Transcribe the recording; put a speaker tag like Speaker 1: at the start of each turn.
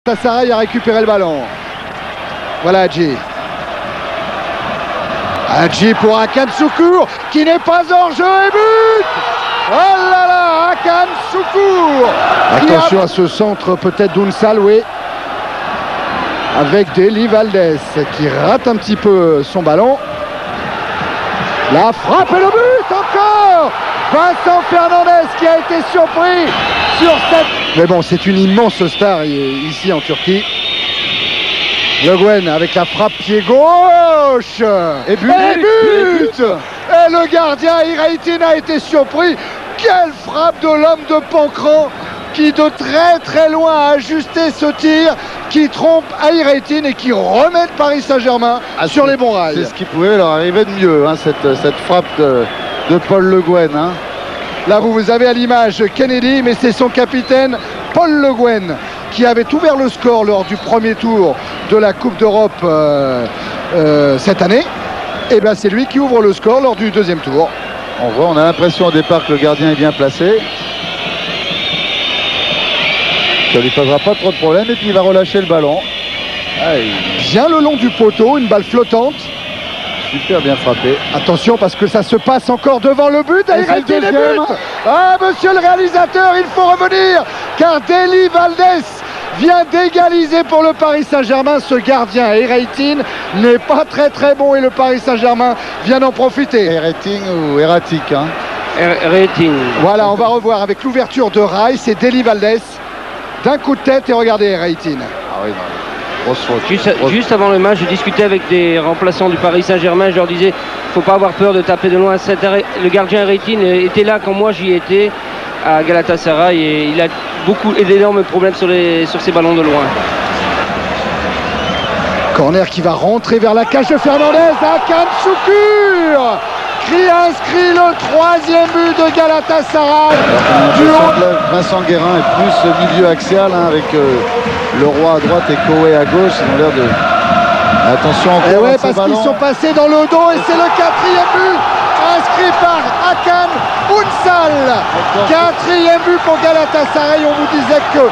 Speaker 1: Galatasaray a récupéré le ballon. Voilà Hadji. Hadji pour Hakan Şükür qui n'est pas hors jeu et but. Oh là là, Hakan Şükür. Attention à ce centre peut-être d'Unsal, oui. Avec Deli Valdés qui rate un petit peu son ballon. La frappe et le but encore. Vincent Fernandez qui a été surpris sur cette... Mais bon, c'est une immense star ici en Turquie. Le Gwen avec la frappe pied gauche. Et but. Et le gardien Iraitin a été surpris. Quelle frappe de l'homme de Pancran qui de très très loin a ajusté ce tir, qui trompe Iraitin et qui remet le Paris Saint-Germain sur les bons rails.
Speaker 2: C'est ce qui pouvait leur arriver de mieux, hein, cette frappe de Paul Le Guen. Hein.
Speaker 1: Là, vous avez à l'image Kennedy, mais c'est son capitaine Paul Le Guen qui avait ouvert le score lors du premier tour de la Coupe d'Europe cette année. Et bien, c'est lui qui ouvre le score lors du deuxième tour.
Speaker 2: On a l'impression au départ que le gardien est bien placé. Ça ne lui posera pas trop de problème et puis il va relâcher le ballon.
Speaker 1: Bien le long du poteau, une balle flottante.
Speaker 2: Super bien frappé.
Speaker 1: Attention parce que ça se passe encore devant le but. Ah, monsieur le réalisateur, il faut revenir car Deli Valdés vient d'égaliser pour le Paris Saint-Germain. Ce gardien Iraitin n'est pas très très bon et le Paris Saint-Germain vient d'en profiter.
Speaker 2: Iraitin ou erratique, hein.
Speaker 3: Iraitin.
Speaker 1: Voilà, on va revoir avec l'ouverture de Rai, c'est Deli Valdés d'un coup de tête et regardez Iraitin.
Speaker 2: Ah oui, non. Grosse faute.
Speaker 3: Juste avant le match, je discutais avec des remplaçants du Paris Saint-Germain. Je leur disais, faut pas avoir peur de taper de loin. Le gardien Iraitin était là quand moi j'y étais à Galatasaray et il a d'énormes problèmes sur ces ballons de loin.
Speaker 1: Corner qui va rentrer vers la cage de Fernandez. Hakan Şükür qui inscrit le troisième but de Galatasaray.
Speaker 2: Vincent Guérin est plus milieu axial, hein, avec le roi à droite et Koé à gauche. Ils ont l'air de... Attention encore.
Speaker 1: Et ouais, parce qu'ils sont passés dans le dos et c'est le quatrième but inscrit par Hakan Unsal. Quatrième but pour Galatasaray. On vous disait que